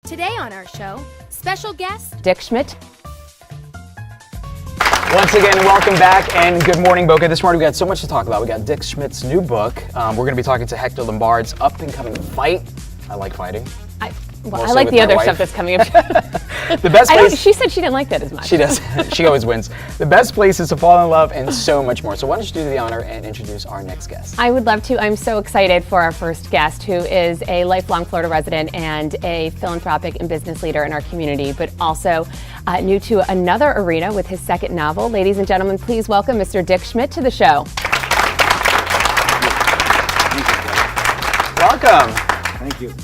Today on our show, special guest Dick Schmidt. Once again, welcome back and good morning, Boca. This morning we got so much to talk about. We got Dick Schmidt's new book. We're going to be talking to Hector Lombard's up-and-coming fight. I like fighting. I like the other stuff that's coming up. The best place. She said she didn't like that as much. She does. She always wins. The best places to fall in love and so much more. So why don't you do the honor and introduce our next guest? I would love to. I'm so excited for our first guest, who is a lifelong Florida resident and a philanthropic and business leader in our community, but also new to another arena with his second novel. Ladies and gentlemen, please welcome Mr. Dick Schmidt to the show. Welcome. Thank you.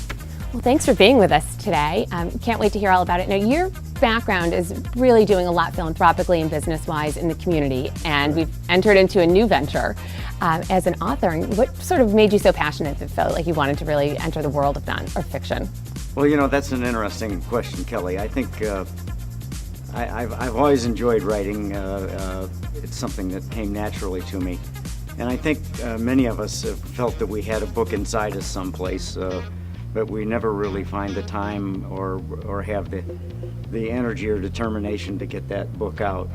Well, thanks for being with us today. Can't wait to hear all about it. Now, your background is really doing a lot philanthropically and business-wise in the community, and we've entered into a new venture as an author. And what sort of made you so passionate that felt like you wanted to really enter the world of fiction? Well, you know, that's an interesting question, Kelly. I think I've always enjoyed writing. It's something that came naturally to me. And I think many of us have felt that we had a book inside us someplace, but we never really find the time or have the energy or determination to get that book out.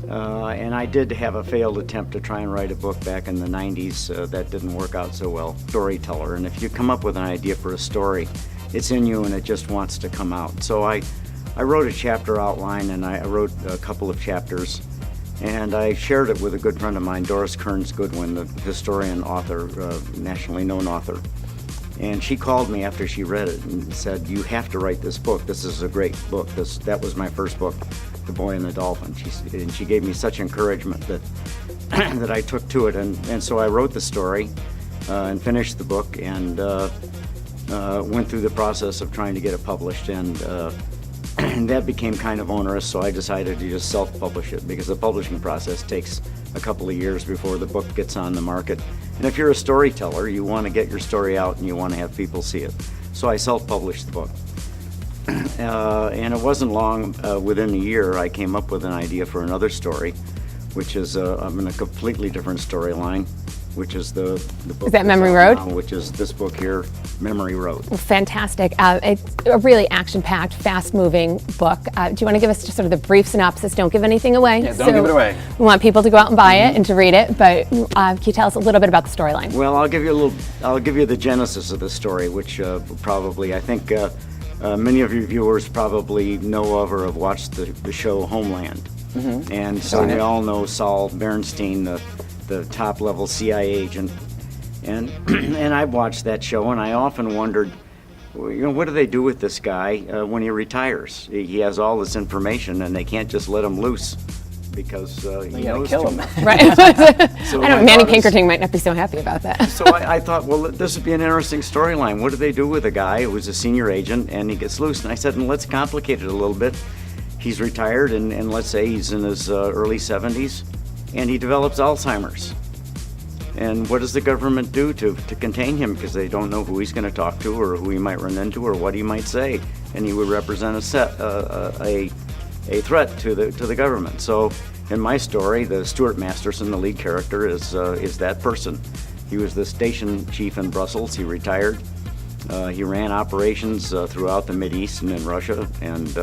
And I did have a failed attempt to try and write a book back in the 90s. That didn't work out so well. Storyteller, and if you come up with an idea for a story, it's in you and it just wants to come out. So I wrote a chapter outline, and I wrote a couple of chapters, and I shared it with a good friend of mine, Doris Kearns Goodwin, the historian, author, nationally known author. And she called me after she read it and said, "You have to write this book. This is a great book." That was my first book, The Boy and the Dolphin. She gave me such encouragement that that I took to it. And so I wrote the story and finished the book and went through the process of trying to get it published. And that became kind of onerous, so I decided to just self-publish it, because the publishing process takes a couple of years before the book gets on the market. And if you're a storyteller, you want to get your story out and you want to have people see it. So I self-published the book. And it wasn't long, within a year, I came up with an idea for another story, which is in a completely different storyline, which is the book. Is that Memory Road? Now, which is this book here, Memory Road. Well, fantastic. It's a really action-packed, fast-moving book. Do you want to give us just sort of the brief synopsis? Don't give anything away. Yeah, don't give it away. We want people to go out and buy it and to read it, but can you tell us a little bit about the storyline? Well, I'll give you the genesis of the story, which probably, I think many of your viewers probably know of or have watched the show Homeland. Mm-hmm. And so we all know Saul Bernstein, the top-level CIA agent. And I've watched that show, and I often wondered, what do they do with this guy when he retires? He has all this information, and they can't just let him loose because he knows kill too him. much. Right. So I know Manny Pinkerton might not be so happy about that. So I thought, well, this would be an interesting storyline. What do they do with a guy who's a senior agent and he gets loose? And I said, let's complicate it a little bit. He's retired, and let's say he's in his early 70s, and he develops Alzheimer's. And what does the government do to contain him? Because they don't know who he's going to talk to or who he might run into or what he might say. And he would represent a threat to the government. So in my story, the Stuart Masterson, the lead character, is that person. He was the station chief in Brussels. He retired. He ran operations throughout the Mideast and in Russia, and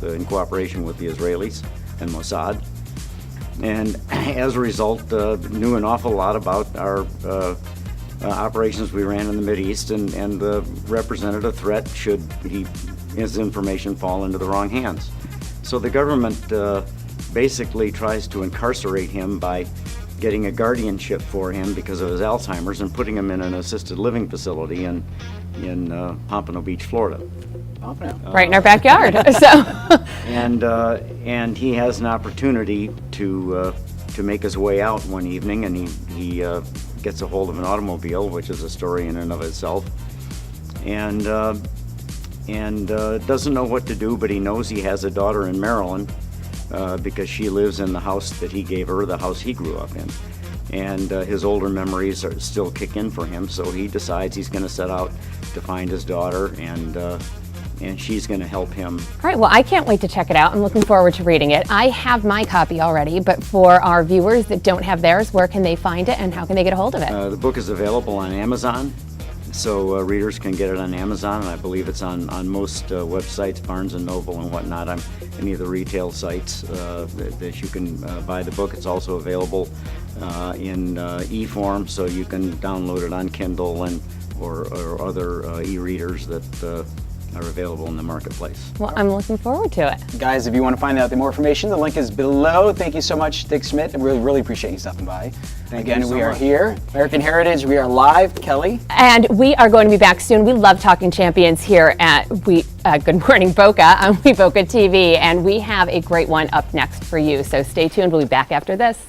in cooperation with the Israelis and Mossad. And as a result, knew an awful lot about our operations we ran in the Mideast, and represented a threat should his information fall into the wrong hands. So the government basically tries to incarcerate him by getting a guardianship for him because of his Alzheimer's and putting him in an assisted living facility in Pompano Beach, Florida. Right in our backyard. And he has an opportunity to make his way out one evening, and he gets a hold of an automobile, which is a story in and of itself, and doesn't know what to do, but he knows he has a daughter in Maryland because she lives in the house that he gave her, the house he grew up in. And his older memories still kick in for him, so he decides he's going to set out to find his daughter, and she's going to help him. All right, well, I can't wait to check it out. I'm looking forward to reading it. I have my copy already, but for our viewers that don't have theirs, where can they find it and how can they get a hold of it? The book is available on Amazon, So readers can get it on Amazon, and I believe it's on most websites, Barnes & Noble and whatnot, on any of the retail sites that you can buy the book. It's also available in e-form, so you can download it on Kindle and or other e-readers that are available in the marketplace. Well, I'm looking forward to it. Guys, if you want to find out more information, the link is below. Thank you so much, Dick Schmidt. I really appreciate you stopping by. Again, we are here, American Heritage. We are live. Kelly? And we are going to be back soon. We love talking champions here at Good Morning Boca on Boca TV, and we have a great one up next for you. So stay tuned. We'll be back after this.